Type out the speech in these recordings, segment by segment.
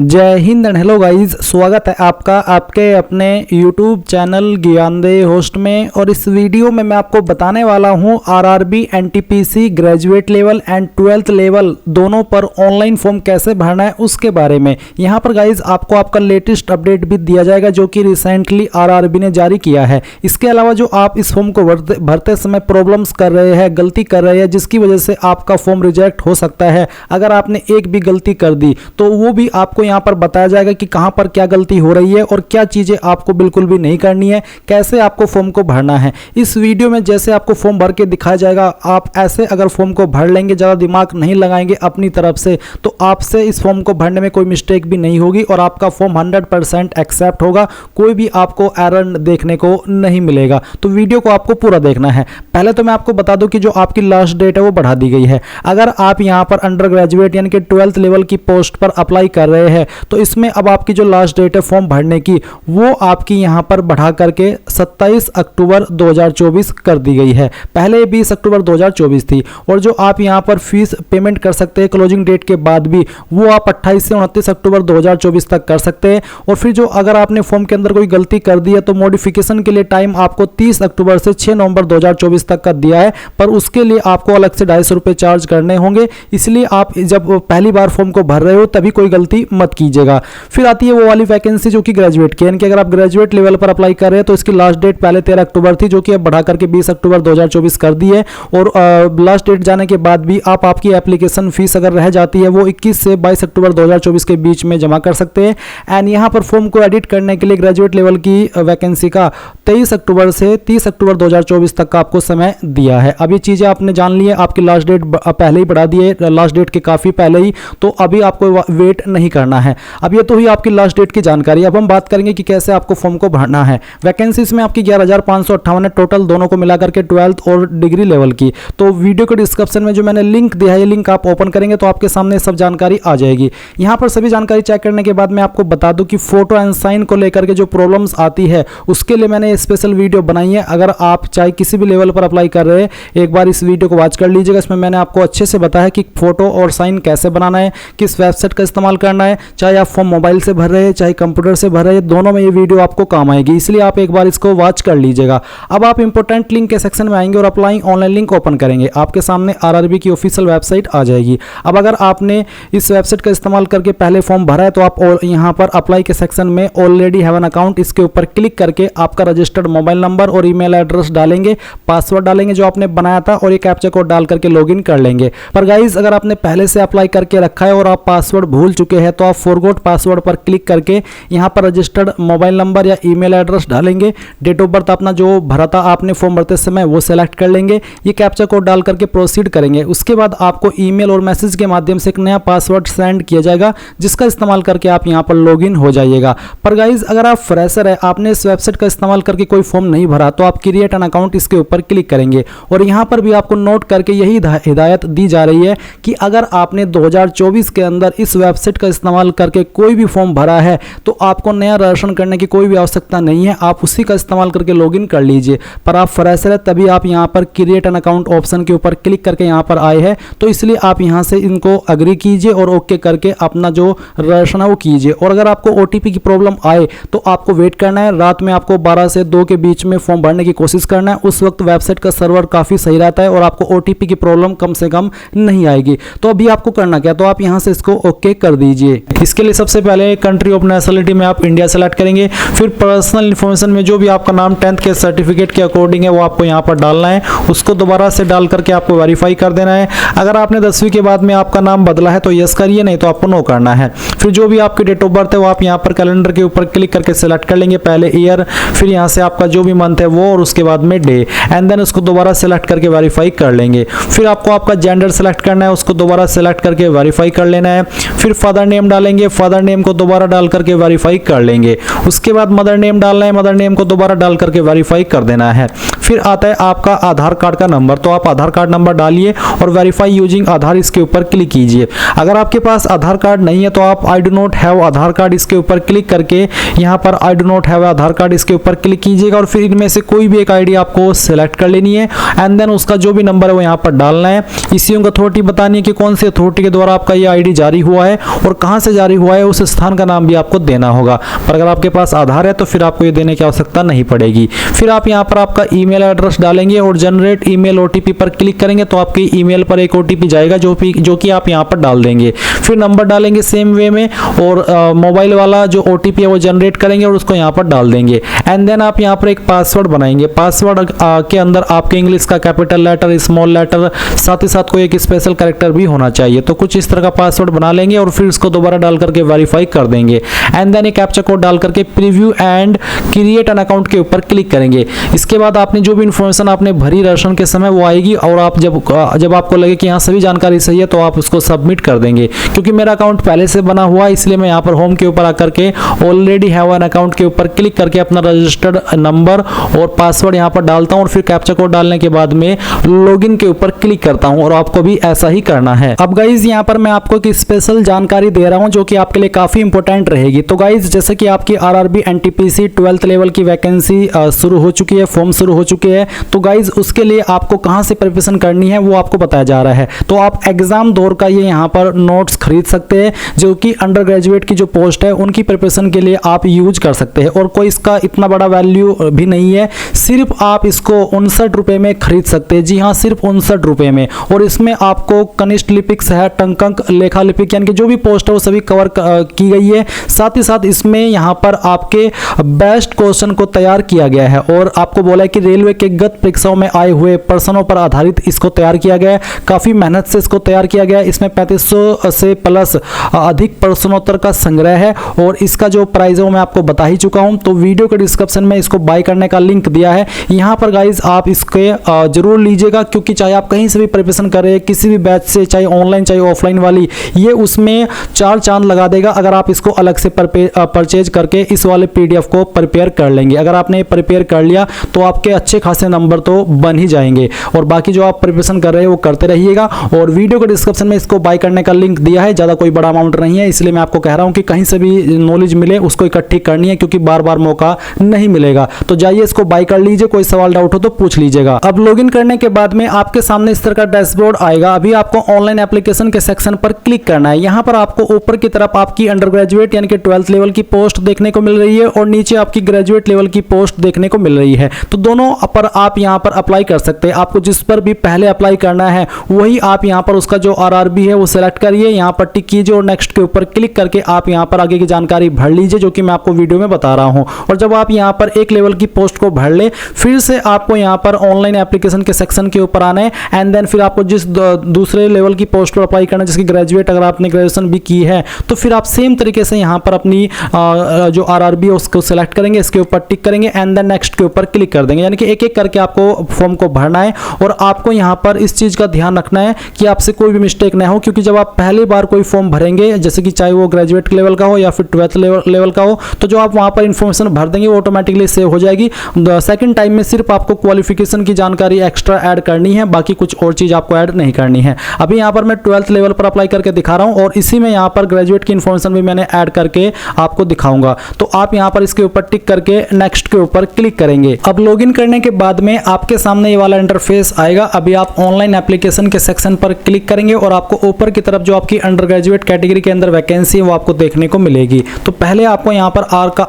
जय Hind and hello guys, स्वागत है आपका आपके अपने YouTube चैनल ज्ञानदेह होस्ट में। और इस वीडियो में मैं आपको बताने वाला हूं RRB NTPC graduate level and 12th level दोनों पर ऑनलाइन फॉर्म कैसे भरना है उसके बारे में। यहां पर गाइस आपको आपका लेटेस्ट अपडेट भी दिया जाएगा जो कि रिसेंटली आरआरबी ने जारी किया है। इसके अलावा जो आप इस फॉर्म को भरते समय प्रॉब्लम्स कर रहे हैं, गलती कर रहे हैं, जिसकी वजह से आपका फॉर्म रिजेक्ट हो सकता है, अगर आपने एक भी गलती कर दी तो वो भी आपको यहाँ पर बताया जाएगा कि कहां पर क्या गलती हो रही है और क्या चीजें आपको बिल्कुल भी नहीं करनी है, कैसे आपको फॉर्म को भरना है। इस वीडियो में जैसे आपको फॉर्म भर के दिखाया जाएगा, आप ऐसे अगर फॉर्म को भर लेंगे, ज़्यादा दिमाग नहीं लगाएंगे अपनी तरफ से, तो आपसे इस फॉर्म को भरने में कोई मिस्टेक भी नहीं होगी और आपका फॉर्म 100% एक्सेप्ट होगा। कोई भी आपको एरर देखने को नहीं मिलेगा। तो वीडियो को आपको पूरा देखना है। पहले तो मैं आपको बता दूं कि जो आपकी लास्ट डेट है वो बढ़ा दी गई है। अगर आप यहां पर अंडर ग्रेजुएट यानी कि 12th लेवल की पोस्ट पर अप्लाई कर रहे हैं तो इसमें अब आपकी जो लास्ट डेट है फॉर्म भरने की वो आपकी यहां पर बढ़ा करके 27 अक्टूबर 2024 कर दी गई है। पहले 20 अक्टूबर 2024 थी। और जो आप यहां पर फीस पेमेंट कर सकते हैं क्लोजिंग डेट के बाद भी, वो आप 28 से 29 अक्टूबर 2024 तक कर सकते हैं। और फिर जो अगर आपने फॉर्म के अंदर कोई गलती कर दी है तो मॉडिफिकेशन के लिए टाइम आपको 30 अक्टूबर से 6 नवंबर 2024 तक का दिया है, पर उसके लिए आपको अलग से 250 रुपये चार्ज करने होंगे। इसलिए आप जब पहली बार फॉर्म को भर रहे हो तभी कोई गलती मत कीजिएगा। फिर आती है वो वाली वैकेंसी जो कि ग्रेजुएट की, यानी कि अगर आप ग्रेजुएट लेवल पर अप्लाई कर रहे हैं तो इसकी लास्ट डेट पहले 13 अक्टूबर थी जो कि अब बढ़ा करके 20 अक्टूबर 2024 कर दी है। और लास्ट डेट जाने के बाद भी आप आपकी एप्लीकेशन फीस अगर रह जाती है वो 21 से 22 अक्टूबर 2024 के बीच में जमा कर सकते हैं। एंड यहाँ पर फॉर्म को एडिट करने के लिए ग्रेजुएट लेवल की वैकेंसी का 23 अक्टूबर से 30 अक्टूबर 2024 तक का आपको समय दिया है। अब ये चीज़ें आपने जान ली है, आपकी लास्ट डेट पहले ही बढ़ा दी है, लास्ट डेट के काफ़ी पहले ही, तो अभी आपको वेट नहीं करना है। अब ये तो हुई आपकी लास्ट डेट की जानकारी। अब हम बात करेंगे कि कैसे आपको फॉर्म को भरना है। वैकेंसीज में आपकी 11,558 है टोटल, दोनों को मिलाकर के 12th और डिग्री लेवल की। तो वीडियो के डिस्क्रिप्शन में जो मैंने लिंक दिया है, ये लिंक आप ओपन करेंगे तो आपके सामने सब जानकारी आ जाएगी। यहाँ पर सभी जानकारी चेक करने के बाद मैं आपको बता दूं कि फोटो एंड साइन को लेकर के जो प्रॉब्लम्स आती है उसके लिए मैंने स्पेशल वीडियो बनाई है। अगर आप चाहे किसी भी लेवल पर अप्लाई कर रहे हैं, एक बार इस वीडियो को वॉच कर लीजिएगा। इसमें मैंने आपको अच्छे से बताया कि फोटो और साइन कैसे बनाना है, किस वेबसाइट का इस्तेमाल करना है, चाहे आप फॉर्म मोबाइल से भर रहे हैं चाहे कंप्यूटर से भर रहे हैं, दोनों में ये वीडियो आपको काम आएगी। इसलिए आप एक बार इसको वॉच कर लीजिएगा। अब आप इंपॉर्टेंट लिंक के सेक्शन में आएंगे और अप्लाई ऑनलाइन लिंक ओपन करेंगे, आपके सामने आरआरबी की ऑफिशियल वेबसाइट आ जाएगी। अब अगर आपने इस वेबसाइट का इस्तेमाल करके पहले फॉर्म भरा है तो आप यहाँ पर अप्लाई के सेक्शन में ऑलरेडी हैव एन अकाउंट, इसके ऊपर क्लिक करके आपका रजिस्टर्ड मोबाइल नंबर और ईमेल एड्रेस डालेंगे, पासवर्ड डालेंगे जो आपने बनाया था और एक कैप्चा कोड डाल करके लॉगिन कर लेंगे। पर गाइज अगर आपने पहले से अप्लाई करके रखा है और आप पासवर्ड भूल चुके हैं तो आप फॉरगॉट पासवर्ड पर क्लिक करके यहाँ पर रजिस्टर्ड मोबाइल नंबर या ईमेल एड्रेस डालेंगे, डेट ऑफ बर्थ अपना जो भरा था आपने फॉर्म भरते समय वो सेलेक्ट कर लेंगे, ये कैप्चा कोड डाल करके प्रोसीड करेंगे। उसके बाद आपको ईमेल और मैसेज के माध्यम से एक नया पासवर्ड सेंड किया जाएगा जिसका इस्तेमाल करके आप यहाँ पर लॉगिन हो जाइएगा। पर गाइज अगर आप फ्रेशर है, आपने इस वेबसाइट का इस्तेमाल करके कोई फॉर्म नहीं भरा तो आप क्रिएट एन अकाउंट इसके ऊपर क्लिक करेंगे। और यहाँ पर भी आपको नोट करके यही हिदायत दी जा रही है कि अगर आपने 2024 के अंदर इस वेबसाइट का इस्तेमाल करके कोई भी फॉर्म भरा है तो आपको नया रजिस्ट्रेशन करने की कोई भी आवश्यकता नहीं है, आप उसी का इस्तेमाल करके लॉगिन कर लीजिए। पर आप फ्रेशर है तभी आप यहाँ पर क्रिएट एन अकाउंट ऑप्शन के ऊपर क्लिक करके यहाँ पर आए हैं, तो इसलिए आप यहाँ से इनको अग्री कीजिए और ओके करके अपना जो रजिस्ट्रेशन है वो कीजिए। और अगर आपको ओटीपी की प्रॉब्लम आए तो आपको वेट करना है, रात में आपको 12 से 2 के बीच में फॉर्म भरने की कोशिश करना है। उस वक्त वेबसाइट का सर्वर काफ़ी सही रहता है और आपको ओटीपी की प्रॉब्लम कम से कम नहीं आएगी। तो अभी आपको करना क्या, तो आप यहाँ से इसको ओके कर दीजिए। इसके लिए सबसे पहले कंट्री ऑफ नेशनलिटी में आप इंडिया सेलेक्ट करेंगे। फिर पर्सनल इन्फॉर्मेशन में जो भी आपका नाम 10th के सर्टिफिकेट के अकॉर्डिंग है वो आपको यहाँ पर डालना है, उसको दोबारा से डाल करके आपको वेरीफाई कर देना है। अगर आपने 10वीं के बाद में आपका नाम बदला है तो यस करिए, नहीं तो आपको नो करना है। फिर जो भी आपकी डेट ऑफ बर्थ है वो आप यहाँ पर कैलेंडर के ऊपर क्लिक करके सिलेक्ट कर लेंगे, पहले ईयर, फिर यहाँ से आपका जो भी मंथ है वो और उसके बाद में डे, एंड देन उसको दोबारा सेलेक्ट करके वेरीफाई कर लेंगे। फिर आपको आपका जेंडर सेलेक्ट करना है, उसको दोबारा सेलेक्ट करके वेरीफाई कर लेना है। फिर फादर नेम डालेंगे, फादर नेम को दोबारा डाल करके वेरीफाई कर लेंगे। उसके बाद मदर नेम डालना है, मदर नेम को दोबारा डाल करके वेरीफाई कर देना है। फिर आता है आपका आधार कार्ड का नंबर, तो आप आधार कार्ड नंबर डालिए और वेरीफाई यूजिंग आधार इसके ऊपर क्लिक कीजिए। अगर आपके पास आधार कार्ड नहीं है तो आप I do not have Aadhaar card इसके ऊपर क्लिक करके यहाँ पर I do not have Aadhaar card इसके ऊपर क्लिक कीजिएगा और फिर इनमें से कोई भी एक आईडी आपको सिलेक्ट कर लेनी है एंड देन उसका जो भी नंबर है वो यहाँ पर डालना है। इश्यूइंग अथॉरिटी बतानी है कि कौन सी अथॉरिटी के द्वारा आपका ये आईडी जारी हुआ है और कहाँ से जारी हुआ है, उस स्थान का नाम भी आपको देना होगा। पर अगर आपके पास आधार है तो फिर आपको ये देने की आवश्यकता नहीं पड़ेगी। फिर आप यहाँ पर आपका ईमेल एड्रेस डालेंगे और जनरेट ईमेल ओटीपी पर क्लिक करेंगे तो आपकी ईमेल पर एक ओटीपी जाएगा जो कि आप यहाँ पर डाल देंगे। फिर नंबर डालेंगे सेम वे में और मोबाइल वाला जो ओटीपी है वो जनरेट करेंगे और उसको यहाँ पर डाल देंगे एंड देन आप यहाँ पर एक पासवर्ड बनाएंगे। पासवर्ड के अंदर आपके इंग्लिश का कैपिटल लेटर, स्मॉल लेटर, साथ ही साथ कोई एक स्पेशल कैरेक्टर भी होना चाहिए। तो कुछ इस तरह का पासवर्ड बना लेंगे और फिर इसको दोबारा डाल करके वेरीफाई कर देंगे एंड देन एक कैप्चा कोड डाल करके preview and create an account के ऊपर क्लिक करेंगे। इसके बाद आपने जो भी इंफॉर्मेशन आपने भरी रजिस्ट्रेशन के समय वो आएगी और आप जब आपको लगे कि यहाँ सभी जानकारी सही है तो आप उसको सबमिट कर देंगे। क्योंकि मेरा अकाउंट पहले से बना हुआ है इसलिए मैं यहाँ पर होम के ऊपर आकर के ऑलरेडी हैव एन अकाउंट के ऊपर क्लिक करके अपना रजिस्टर्ड नंबर और पासवर्ड यहाँ पर डालता हूँ और फिर कैप्चा कोड डालने के बाद में लॉगिन के ऊपर क्लिक करता हूँ और आपको भी ऐसा ही करना है। अब गाइज यहाँ पर मैं आपको एक स्पेशल जानकारी दे रहा हूँ जो कि आपके लिए काफी इंपॉर्टेंट रहेगी। तो गाइज जैसे कि आपकी आरआरबी एनटीपीसी 12th लेवल की वैकेंसी शुरू हो चुकी है, फॉर्म शुरू हो चुके हैं, तो गाइज उसके लिए आपको कहाँ से प्रिपरेशन करनी है वो आपको बताया जा रहा है। तो आप एग्जाम दौर का ये यहाँ पर नोट्स खरीद सकते हैं जो कि अंडर ग्रेजुएट की जो पोस्ट है उनकी प्रिपरेशन के लिए आप यूज कर सकते हैं और कोई इसका इतना बड़ा वैल्यू भी नहीं है। सिर्फ आप इसको 59 रुपए में खरीद सकते हैं। जी हाँ, सिर्फ 59 रुपए में। और इसमें आपको कनिष्ठ लिपिक है, टंकंक, लेखा लिपिक यानी कि जो भी पोस्ट है वो सभी कवर की गई है। साथ ही साथ इसमें यहाँ पर आपके बेस्ट क्वेश्चन को तैयार किया गया है और आपको बोला है कि रेलवे के गत परीक्षाओं में आए हुए प्रश्नों पर आधारित इसको तैयार किया गया है। काफी मेहनत से इसको तैयार किया गया है। इसमें 3500 से प्लस अधिक प्रश्नोत्तर का संग्रह है और इसका जो प्राइस है वो मैं आपको बता ही चुका हूं। तो वीडियो के डिस्क्रिप्शन में इसको बाय करने का लिंक दिया है। यहाँ पर गाइज आप इसके जरूर लीजिएगा क्योंकि चाहे आप कहीं से भी प्रिपरेशन करें, किसी भी बैच से, चाहे ऑनलाइन चाहे ऑफलाइन वाली, ये उसमें 4 चांद लगा देगा अगर आप इसको अलग से परचेज करके इस वाले पीडीएफ को प्रिपेयर कर लेंगे। अगर आपने प्रिपेयर कर लिया तो आपके अच्छे खासे नंबर तो बन ही जाएंगे और बाकी जो आप प्रिपरेशन कर रहे हैं वो करते रहिएगा। और वीडियो के डिस्क्रिप्शन में इसको बाय करने का लिंक दिया है। ज़्यादा कोई बड़ा अमाउंट नहीं है, इसलिए मैं आपको कह रहा हूँ कि कहीं से भी नॉलेज मिले उसको इकट्ठी करनी है क्योंकि बार बार मौका नहीं मिलेगा। तो जाइए इसको बाय कर लीजिए, कोई सवाल डाउट हो तो पूछ लीजिएगा। अब लॉगिन करने के बाद में आपके सामने इस तरह का डैशबोर्ड आएगा। अभी आपको ऑनलाइन एप्लीकेशन के सेक्शन पर क्लिक करना है। यहाँ पर आपको ऊपर की तरफ आपकी अंडर ग्रेजुएट यानी कि 12th लेवल की पोस्ट देखने को मिल रही है और नीचे आपकी ग्रेजुएट लेवल की पोस्ट देखने को मिल रही है। तो दोनों पर आप यहाँ पर अप्लाई कर सकते हैं। आपको जिस पर भी पहले अप्लाई करना है वही आप यहाँ पर उसका जो आरआरबी है वो सिलेक्ट करिए, यहाँ पर टिक कीजिए और नेक्स्ट के ऊपर क्लिक करके आप यहाँ पर आगे की जानकारी भर लीजिए जो कि मैं आपको वीडियो में बता रहा हूँ। और जब आप यहाँ पर एक लेवल की पोस्ट को भर ले फिर से आपको यहाँ पर ऑनलाइन एप्लीकेशन के सेक्शन के ऊपर आना है एंड देन फिर आपको जिस दूसरे लेवल की पोस्ट पर अप्लाई करना है, जिसकी ग्रेजुएट अगर आपने ग्रेजुएशन भी की है तो फिर आप सेम तरीके से यहाँ पर अपनी जो आरआरबी है उसको सिलेक्ट करेंगे, इसके ऊपर टिक करेंगे एंड देन नेक्स्ट के ऊपर क्लिक कर देंगे। यानी कि एक एक करके आपको फॉर्म को भरना है और आपको यहाँ पर इस चीज़ का ध्यान रखना है कि आपसे कोई भी मिस्टेक ना हो क्योंकि जब आप पहली बार कोई फॉर्म भरेंगे, जैसे कि चाहे वो ग्रेजुएट लेवल का हो या फिर 12th लेवल का हो, तो जो आप वहाँ पर इंफॉर्मेशन भर देंगे वो ऑटोमेटिकली सेव हो जाएगी। सेकंड टाइम में सिर्फ आपको क्वालिफिकेशन की जानकारी एक्स्ट्रा ऐड करनी है, बाकी कुछ और चीज़ आपको ऐड नहीं करनी है। अभी यहाँ पर मैं 12th लेवल पर अप्लाई करके दिखा रहा हूँ और इसी में यहाँ पर ग्रेजुएट की इंफॉर्मेशन भी मैंने ऐड करके आपको दिखाऊंगा। तो आप यहाँ पर इसके ऊपर टिक करके नेक्स्ट के ऊपर क्लिक करेंगे। अब लॉगिन करने के बाद में आपके सामने ये वाला इंटरफेस आएगा। अभी आप ऑनलाइन एप्लीकेशन के सेक्शन पर क्लिक करेंगे और आपको ऊपर की तरफ जो आपकी अंडर ग्रेजुएट कैटेगरी के अंदर वैकेंसी है वो आपको देखने को मिलेगी। तो पहले आपको यहाँ पर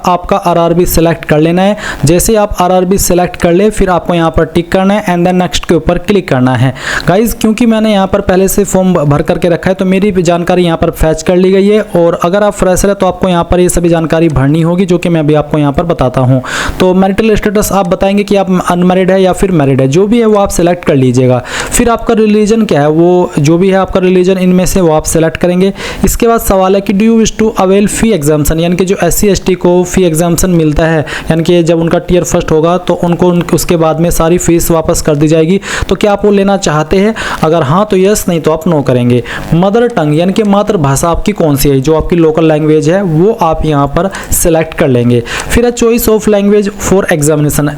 आपका आरआरबी सिलेक्ट कर लेना है। जैसे आप आरआरबी सिलेक्ट कर ले फिर आपको यहाँ पर टिक करना है एंड देन नेक्स्ट के ऊपर क्लिक करना है। गाइज क्योंकि मैंने यहाँ पर पहले से फॉर्म भर करके रखा है तो मेरी भी जानकारी यहाँ पर फैच कर ली गई है और अगर आप फ्रेशर है तो आपको यहाँ पर ये सभी जानकारी भरनी होगी जो कि मैं अभी आपको यहाँ पर बताता हूँ। तो मैरिटल स्टेटस आप बताएंगे कि आप अनमैरिड है या फिर मैरिड है, जो भी है वो आप सिलेक्ट कर लीजिएगा। फिर आपका रिलीजन क्या है, वो जो भी है आपका रिलीजन इनमें से वो आप सेलेक्ट करेंगे। इसके बाद सवाल है कि do you wish to avail fee exemption, यानी कि जो SC ST को फी एग्जाम्सन मिलता है, यानी कि जब उनका टियर फर्स्ट होगा तो उनको उसके बाद में सारी फीस वापस कर दी जाएगी, तो क्या आप वो लेना चाहते हैं? अगर हाँ तो यस, नहीं तो आप नो करेंगे। मदर टंग यानी कि मातृभाषा आपकी कौन सी है, जो आपकी लोकल लैंग्वेज है वो आप यहाँ पर सेलेक्ट कर लेंगे। फिर है choice of language for examination,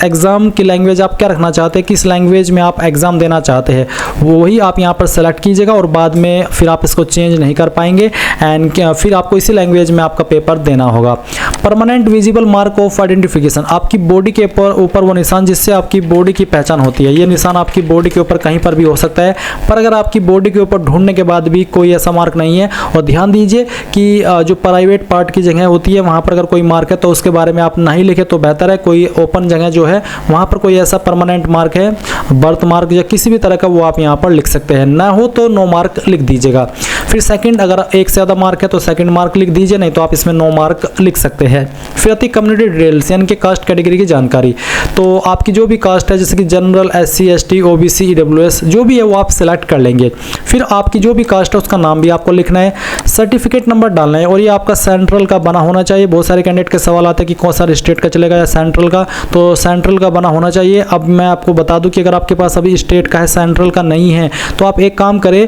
exam की लैंग्वेज आप क्या रखना चाहते हैं, किस लैंग्वेज में आप एग्जाम देना चाहते हैं वही आप यहाँ पर सेलेक्ट कीजिएगा, और बाद में फिर आप इसको चेंज नहीं कर पाएंगे एंड फिर आपको इसी लैंग्वेज में आपका पेपर देना होगा। Permanent visible mark of identification, आपकी बॉडी के ऊपर वो निशान जिससे आपकी बॉडी की पहचान होती है, ये निशान आपकी बॉडी के ऊपर कहीं पर भी हो सकता है, पर अगर आपकी बॉडी के ऊपर ढूंढने के बाद भी कोई ऐसा मार्क नहीं है, और ध्यान दीजिए कि जो प्राइवेट पार्ट की जगह होती है वहाँ पर अगर कोई मार्क है तो उसके बारे में आप नहीं लिखे तो बेहतर है। कोई ओपन जगह जो है वहाँ पर कोई ऐसा परमानेंट मार्क है, बर्थ मार्क या किसी भी तरह का, वो आप यहाँ पर लिख सकते हैं, ना हो तो नो मार्क लिख दीजिएगा। फिर सेकंड, अगर एक से ज़्यादा मार्क है तो सेकंड मार्क लिख दीजिए, नहीं तो आप इसमें नो मार्क लिख सकते हैं। फिर आती कम्युनिटी डिटेल्स यानी कि कास्ट कैटेगरी की जानकारी, तो आपकी जो भी कास्ट है जैसे कि general, SC ST OBC EWS जो भी है वो आप सिलेक्ट कर लेंगे। फिर आपकी जो भी कास्ट है उसका नाम भी आपको लिखना है, सर्टिफिकेट नंबर डालना है, और ये आपका सेंट्रल का बना होना चाहिए। बहुत सारे कैंडिडेट के सवाल आते हैं कि कौन सा स्टेट का चलेगा या सेंट्रल का, तो सेंट्रल का बना होना चाहिए। अब मैं आपको बता दूं कि अगर आपके पास अभी स्टेट का है, सेंट्रल का नहीं है, तो आप एक काम करें,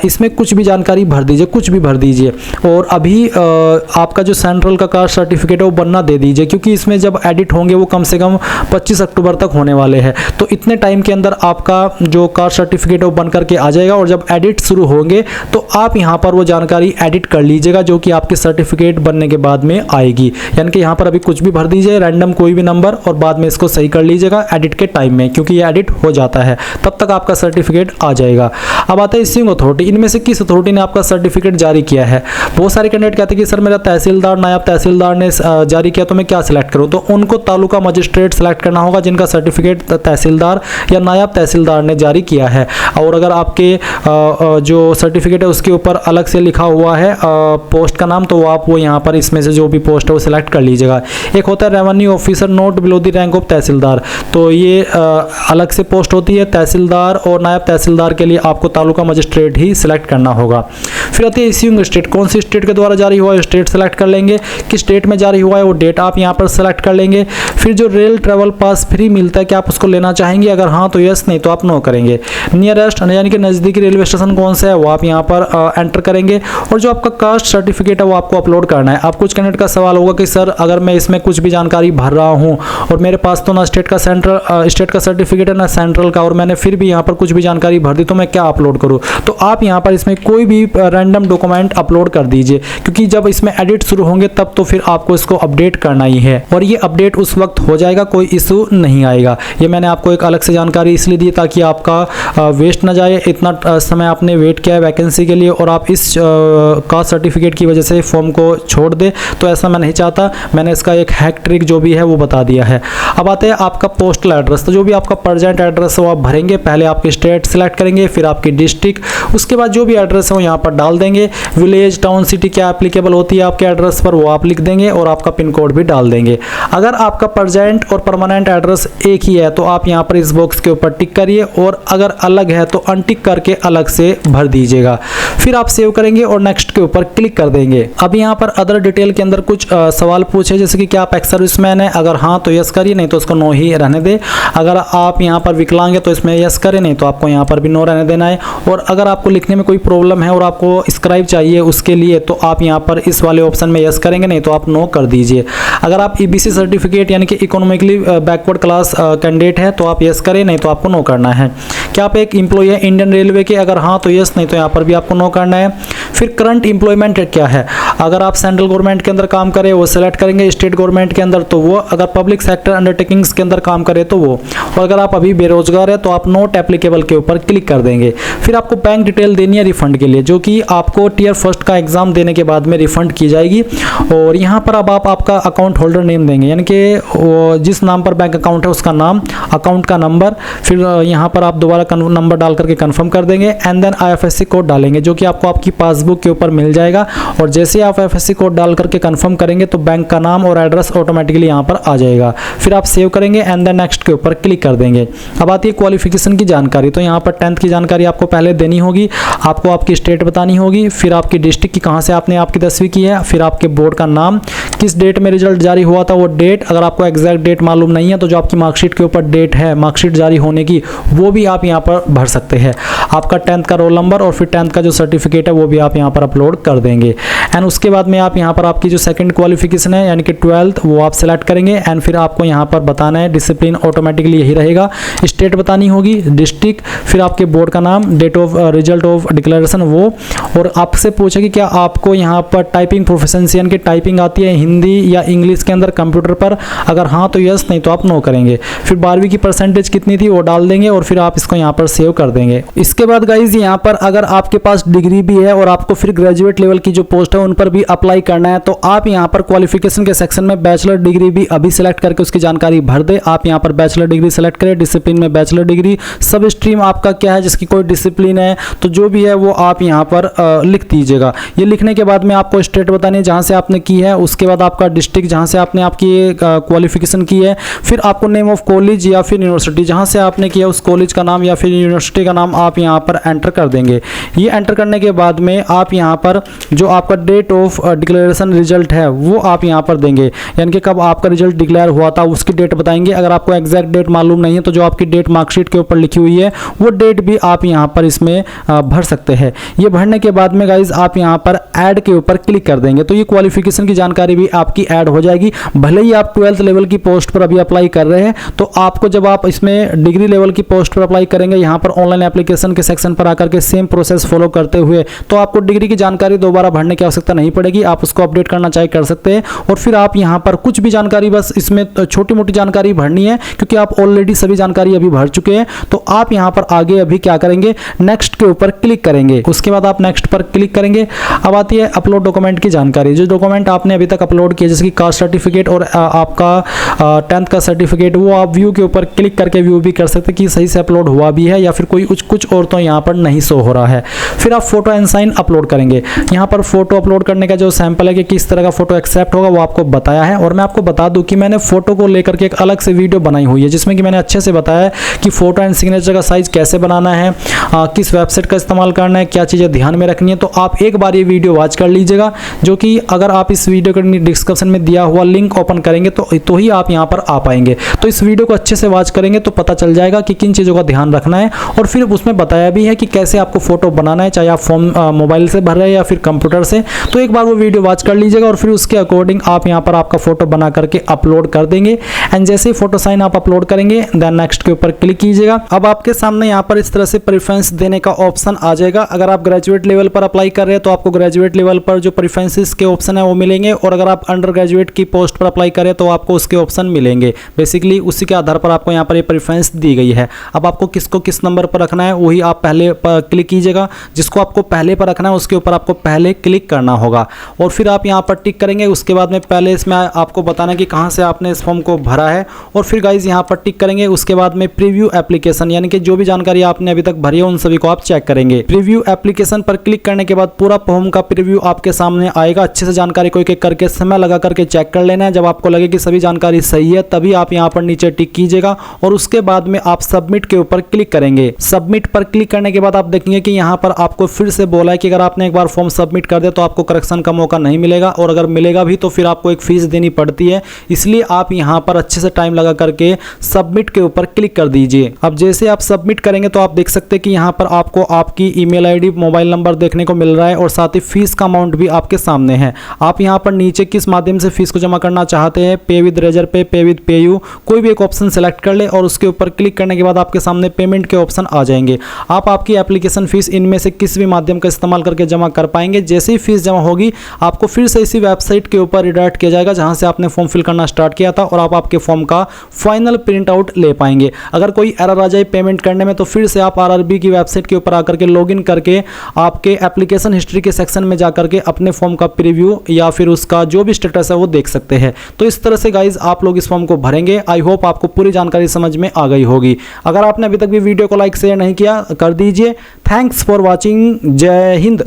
इसमें कुछ भी जानकारी भर दीजिए, कुछ भी भर दीजिए, और अभी आपका जो सेंट्रल का कास्ट सर्टिफिकेट है वो बनना दे दीजिए, क्योंकि इसमें जब एडिट होंगे वो कम से कम 25 अक्टूबर तक होने वाले हैं, तो इतने टाइम के अंदर आपका जो कास्ट सर्टिफिकेट है वो बन करके आ जाएगा, और जब एडिट शुरू होंगे तो आप यहाँ पर वो जानकारी एडिट कर लीजिएगा जो कि आपके सर्टिफिकेट बनने के बाद में आएगी। यानी कि यहाँ पर अभी कुछ भी भर दीजिए, रैंडम कोई भी नंबर, और बाद में इसको सही कर लीजिएगा एडिट के टाइम में, क्योंकि ये एडिट हो जाता है, तब तक आपका सर्टिफिकेट आ जाएगा। अब आता है इश्यूइंग अथॉरिटी, इनमें से किस अथॉरिटी ने आपका सर्टिफिकेट जारी किया है। बहुत सारे कैंडिडेट कहते हैं कि सर मेरा तहसीलदार, नायब तहसीलदार ने जारी किया, तो मैं क्या सिलेक्ट करूँ? तो उनको तालुका मजिस्ट्रेट सेलेक्ट करना होगा जिनका सर्टिफिकेट तहसीलदार या नायब तहसीलदार ने जारी किया है। और अगर आपके जो सर्टिफिकेट है उसके ऊपर अलग से लिखा हुआ है पोस्ट का नाम, तो आप वो यहाँ पर इसमें से जो भी पोस्ट है वो सिलेक्ट कर लीजिएगा। एक होता है revenue officer not below the rank of tehsildar, तो ये अलग से पोस्ट होती है। तहसीलदार और नायब तहसीलदार के लिए आपको तालुका मजिस्ट्रेट ही सिलेक्ट करना होगा। फिर आती है इश्यूइंग स्टेट, कौन सी स्टेट के द्वारा जारी हुआ है स्टेट सेलेक्ट कर लेंगे, किस स्टेट में जारी हुआ है वो डेट आप यहाँ पर सेलेक्ट कर लेंगे। फिर जो रेल ट्रेवल पास फ्री मिलता है क्या आप उसको लेना चाहेंगे, अगर हाँ तो यस, नहीं तो आप नो करेंगे। नियरेस्ट यानी कि नज़दीकी रेलवे स्टेशन कौन सा है वो आप यहाँ पर एंटर करेंगे, और जो आपका कास्ट सर्टिफिकेट है वो आपको अपलोड करना है। आप कुछ कैंडिडेट का सवाल होगा कि सर अगर मैं इसमें कुछ भी जानकारी भर रहा हूँ और मेरे पास तो ना स्टेट का सर्टिफिकेट है ना सेंट्रल का, और मैंने फिर भी यहाँ पर कुछ भी जानकारी भर दी, तो मैं क्या अपलोड करूँ? तो आप यहाँ पर इसमें कोई भी रैंडम डॉक्यूमेंट अपलोड कर दीजिए, क्योंकि जब इसमें एडिट शुरू होंगे तब तो फिर आपको इसको अपडेट करना ही है, और ये अपडेट उस वक्त हो जाएगा, कोई इशू नहीं आएगा। ये मैंने आपको एक अलग से जानकारी इसलिए दी ताकि आपका वेस्ट ना जाए, इतना समय आपने वेट किया है वैकेंसी के लिए और आप इस कास्ट सर्टिफिकेट की वजह से फॉर्म को छोड़ दे, तो ऐसा मैं नहीं चाहता। मैंने इसका एक हैक ट्रिक जो भी है वो बता दिया है। अब आते हैं आपका पोस्टल एड्रेस, तो जो भी आपका प्रेजेंट एड्रेस है वो आप भरेंगे। पहले आपकी स्टेट सेलेक्ट करेंगे, फिर आपकी डिस्ट्रिक्ट, उसके बाद जो भी एड्रेस है वो यहाँ पर डाल देंगे। विलेज, टाउन, सिटी क्या एप्लीकेबल होती है आपके एड्रेस पर वो आप लिख देंगे, और आपका पिन कोड भी डाल देंगे। अगर आपका प्रेजेंट और परमानेंट एड्रेस एक ही है तो आप यहाँ पर इस बॉक्स के ऊपर टिक करिए, और अगर अलग है तो अनटिक करके अलग से भर दीजिएगा। फिर आप सेव करेंगे और नेक्स्ट के ऊपर क्लिक कर देंगे। अब यहाँ पर अदर डिटेल के अंदर कुछ सवाल पूछे, जैसे कि क्या आप एक्स सर्विसमैन है, अगर हाँ तो यस करिए, नहीं तो उसको नो ही रहने दे। अगर आप यहाँ पर विकलांग है तो इसमें यस करें, नहीं तो आपको यहाँ पर भी नो रहने देना है। और अगर आपको लिखने में कोई प्रॉब्लम है और आपको स्क्राइब चाहिए उसके लिए, तो आप यहाँ पर इस वाले ऑप्शन में यस करेंगे, नहीं तो आप नो कर दीजिए। अगर आप EBC सर्टिफिकेट यानी कि इकोनॉमिकली बैकवर्ड क्लास कैंडिडेट है तो आप यस करें, नहीं तो आपको नो करना है। क्या आप एक एम्प्लॉय है इंडियन रेलवे के, अगर हाँ तो यस, नहीं तो यहाँ पर भी आपको नो करना है। फिर करंट एम्प्लॉयमेंट क्या है, अगर आप सेंट्रल गवर्नमेंट के अंदर काम करें वो सेलेक्ट करेंगे, स्टेट गवर्नमेंट के अंदर तो वो, अगर पब्लिक सेक्टर अंडरटेकिंग्स के अंदर काम करें तो वो, और अगर आप अभी बेरोजगार है तो आप नॉट एप्लीकेबल के ऊपर क्लिक कर देंगे। फिर आपको बैंक डिटेल देनी है रिफंड के लिए, जो कि आपको टियर फर्स्ट का एग्जाम देने के बाद में रिफंड की जाएगी। और यहाँ पर अब आप आपका अकाउंट होल्डर नेम देंगे, यानी कि जिस नाम पर बैंक अकाउंट है उसका नाम, अकाउंट का नंबर, फिर यहाँ पर आप दोबारा नंबर डाल करके कंफर्म कर देंगे, एंड देन IFSC कोड डालेंगे जो कि आपको आपकी पासबुक के ऊपर मिल जाएगा। और जैसे आप FSC कोड डाल करके कंफर्म करेंगे तो बैंक का नाम और एड्रेस ऑटोमेटिकली यहाँ पर आ जाएगा। फिर आप सेव करेंगे एंड देन नेक्स्ट के ऊपर क्लिक कर देंगे। अब आती है क्वालिफिकेशन की जानकारी। तो यहाँ पर 10th की जानकारी आपको पहले देनी होगी, आपको आपकी स्टेट बतानी होगी, फिर आपकी डिस्ट्रिक्ट की कहाँ से आपने आपकी 10वीं की है, फिर आपके बोर्ड का नाम, किस डेट में रिजल्ट जारी हुआ था वो डेट, अगर आपको एग्जैक्ट डेट मालूम नहीं है तो जो आपकी मार्कशीट के ऊपर डेट है मार्कशीट जारी होने की वो भी आप यहाँ पर भर सकते हैं। आपका 10th का रोल नंबर और फिर 10th का जो सर्टिफिकेट है वो भी आप यहाँ पर अपलोड कर देंगे। एंड उसके बाद में आप यहाँ पर आपकी जो सेकंड क्वालिफिकेशन है यानी कि 12th वो आप सेलेक्ट करेंगे एंड फिर आपको यहाँ पर बताना है, डिसिप्लिन ऑटोमेटिकली यही रहेगा, स्टेट बतानी होगी, डिस्ट्रिक्ट, फिर आपके बोर्ड का नाम, date of result of declaration वो, और आपसे पूछे कि क्या आपको यहाँ पर टाइपिंग प्रोफिशिएंसी यानी कि टाइपिंग आती है हिंदी या इंग्लिश के अंदर कंप्यूटर पर, अगर हाँ तो यस, नहीं तो आप नो करेंगे। फिर 12वीं की परसेंटेज कितनी थी वो डाल देंगे और फिर आप इसको यहाँ पर सेव कर देंगे। इसके बाद गाइज यहाँ पर अगर आपके पास डिग्री भी है और आपको फिर ग्रेजुएट लेवल की जो पोस्ट है उन पर भी अप्लाई करना है तो आप यहाँ पर क्वालिफिकेशन के सेक्शन में बैचलर डिग्री भी अभी सेलेक्ट करके उसकी जानकारी भर दे। आप यहाँ पर बैचलर डिग्री सेलेक्ट करें, डिसिप्लिन में बैचलर डिग्री, सब स्ट्रीम आपका क्या है जिसकी कोई डिसिप्लिन है तो जो भी है वो आप यहाँ पर लिख दीजिएगा। ये लिखने के बाद में आपको स्टेट बतानी है जहाँ से आपने की है, उसके बाद आपका डिस्ट्रिक्ट जहाँ से आपने आपकी क्वालिफिकेशन की है, फिर आपको नेम ऑफ कॉलेज या फिर यूनिवर्सिटी जहाँ से आपने किया उस कॉलेज का नाम या फिर यूनिवर्सिटी का नाम आप यहाँ पर एंटर कर देंगे। ये एंटर करने के बाद में आप यहाँ पर जो आपका डेट ऑफ डिक्लेरेशन रिजल्ट है वो आप यहाँ पर देंगे, यानी कि कब आपका रिजल्ट डिक्लेयर हुआ था उसकी डेट बताएंगे। अगर आपको एग्जैक्ट डेट मालूम नहीं है तो जो आपकी डेट मार्कशीट के ऊपर लिखी हुई है वो डेट भी आप यहाँ पर इसमें भर सकते हैं। ये भरने के बाद में गाइज आप यहाँ पर ऐड के ऊपर क्लिक कर देंगे तो ये क्वालिफिकेशन की जानकारी भी आपकी ऐड हो जाएगी। भले ही आप 12th लेवल की पोस्ट पर अभी अप्लाई कर रहे हैं तो आपको जब आप इसमें डिग्री लेवल की पोस्ट पर अप्लाई करेंगे यहाँ पर ऑनलाइन एप्लीकेशन के सेक्शन पर आकर के सेम प्रोसेस फॉलो करते हुए तो आपको डिग्री की जानकारी दोबारा भरने की आवश्यकता नहीं पड़ेगी। आप उसको अपडेट करना चाहे कर सकते हैं और फिर आप यहाँ पर कुछ भी जानकारी बस इसमें छोटी मोटी जानकारी भरनी है क्योंकि आप ऑलरेडी सभी जानकारी अभी भर चुके हैं। तो आप यहाँ पर आगे अभी क्या करेंगे, नेक्स्ट के ऊपर क्लिक करेंगे। उसके बाद आप नेक्स्ट पर क्लिक करेंगे। अब आती है अपलोड डॉक्यूमेंट की जानकारी। जो डॉक्यूमेंट आपने अभी तक अपलोड किए जैसे कि कास्ट सर्टिफिकेट और आपका 10th का सर्टिफिकेट वो आप व्यू के ऊपर क्लिक करके व्यू भी कर सकते हैं कि सही से अपलोड हुआ भी है या फिर कोई कुछ और तो यहाँ पर नहीं शो हो रहा है। फिर आप फोटो एंड साइन अपलोड करेंगे। यहाँ पर फोटो अपलोड करने का जो सैंपल है कि किस तरह का फोटो एक्सेप्ट होगा वो आपको बताया है और मैं आपको बता दूं कि मैंने फोटो को लेकर के एक अलग से वीडियो बनाई हुई है जिसमें कि मैंने अच्छे से बताया है कि फोटो एंड सिग्नेचर का साइज कैसे बनाना है, किस वेबसाइट का इस्तेमाल करना है, क्या चीज़ें ध्यान में रखनी है। तो आप एक बार ये वीडियो वॉच कर लीजिएगा, जो कि अगर आप इस वीडियो के डिस्क्रिप्शन में दिया हुआ लिंक ओपन करेंगे तो ही आप यहाँ पर आ पाएंगे। तो इस वीडियो को अच्छे से वॉच करेंगे तो पता चल जाएगा कि किन चीज़ों का ध्यान रखना है और फिर उसमें बताया भी है कि कैसे आपको फोटो बनाना है, चाहे आप फॉर्म मोबाइल से भर रहे हैं या फिर कंप्यूटर से। तो एक बार वो वीडियो वॉच कर लीजिएगा और फिर उसके अकॉर्डिंग आप यहाँ पर आपका फोटो बना करके अपलोड कर देंगे। एंड जैसे ही फोटो साइन आप अपलोड करेंगे देन नेक्स्ट के ऊपर क्लिक कीजिएगा। अब आपके सामने यहाँ पर इस तरह से प्रेफरेंस देने का ऑप्शन आ जाएगा। अगर आप ग्रेजुएट लेवल पर अप्लाई कर रहे हैं तो आपको ग्रेजुएट लेवल पर जो प्रेफरेंसेस के ऑप्शन है वो मिलेंगे और अगर आप अंडर ग्रेजुएट की पोस्ट पर अप्लाई करें तो आपको उसके ऑप्शन मिलेंगे। बेसिकली उसी के आधार पर आपको यहाँ पर ये प्रेफरेंस दी गई है। अब आपको किसको किस नंबर पर रखना है वही आप पहले पर क्लिक कीजिएगा। जिसको आपको पहले पर रखना है उसके ऊपर आपको पहले क्लिक करना होगा और फिर आप यहाँ पर टिक करेंगे। उसके बाद में पहले इसमें आपको बताना कि कहाँ से आपने इस फॉर्म को भरा है और फिर गाइज यहाँ पर टिक करेंगे। उसके बाद में प्रीव्यू एप्लीकेशन यानी कि जो भी जानकारी आपने अभी तक भरी है उन सभी को आप चेक करेंगे। प्रीव्यू एप्लीकेशन पर क्लिक करने के बाद पूरा फॉर्म का प्रीव्यू आपके सामने आएगा। अच्छे से जानकारी को एक करके समय लगा करके चेक कर लेना है। जब आपको लगे कि सभी जानकारी सही है तभी आप यहाँ पर नीचे टिक कीजिएगा और उसके बाद में आप सबमिट के ऊपर क्लिक करेंगे। सबमिट पर क्लिक करने के बाद आप देखेंगे कि यहाँ पर आपको फिर से बोला है कि अगर आपने एक बार फॉर्म सबमिट कर दे तो आपको करेक्शन का मौका नहीं मिलेगा और अगर मिलेगा भी तो फिर आपको एक फीस देनी पड़ती है। इसलिए आप यहाँ पर अच्छे से टाइम लगा करके सबमिट के ऊपर क्लिक कर दीजिए। अब जैसे आप सबमिट करेंगे तो आप देख सकते हैं कि यहाँ पर आपको आपकी ईमेल आईडी, मोबाइल नंबर देखने को मिल रहा है और साथ ही फीस का अमाउंट भी आपके सामने है। आप यहाँ पर नीचे किस माध्यम से फीस को जमा करना चाहते हैं, पे विद रेजर पे विद पेयू, कोई भी एक ऑप्शन सेलेक्ट कर ले और उसके ऊपर क्लिक करने के बाद आपके सामने पेमेंट के ऑप्शन आ जाएंगे। आप आपकी एप्लीकेशन फीस इनमें से किस भी माध्यम का इस्तेमाल करके जमा कर पाएंगे। जैसे ही फीस जमा होगी आपको फिर से इसी वेबसाइट के ऊपर रिडायरेक्ट किया जाएगा जहां से आपने फॉर्म फिल करना स्टार्ट किया था और आप आपके फॉर्म का फाइनल प्रिंट आउट ले पाएंगे। अगर कोई एरर आ जाए पेमेंट करने में तो फिर से आप आरआरबी की वेबसाइट के ऊपर आकर के लॉगिन करके आपके एप्लीकेशन हिस्ट्री के सेक्शन में जाकर के अपने फॉर्म का प्रीव्यू या फिर उसका जो भी स्टेटस है वो देख सकते हैं। तो इस तरह से गाइज आप लोग इस फॉर्म को भरेंगे। आई होप आपको पूरी जानकारी समझ में आ गई होगी। अगर आपने अभी तक भी वीडियो को लाइक शेयर नहीं किया कर दीजिए। Thanks for watching. जय हिंद।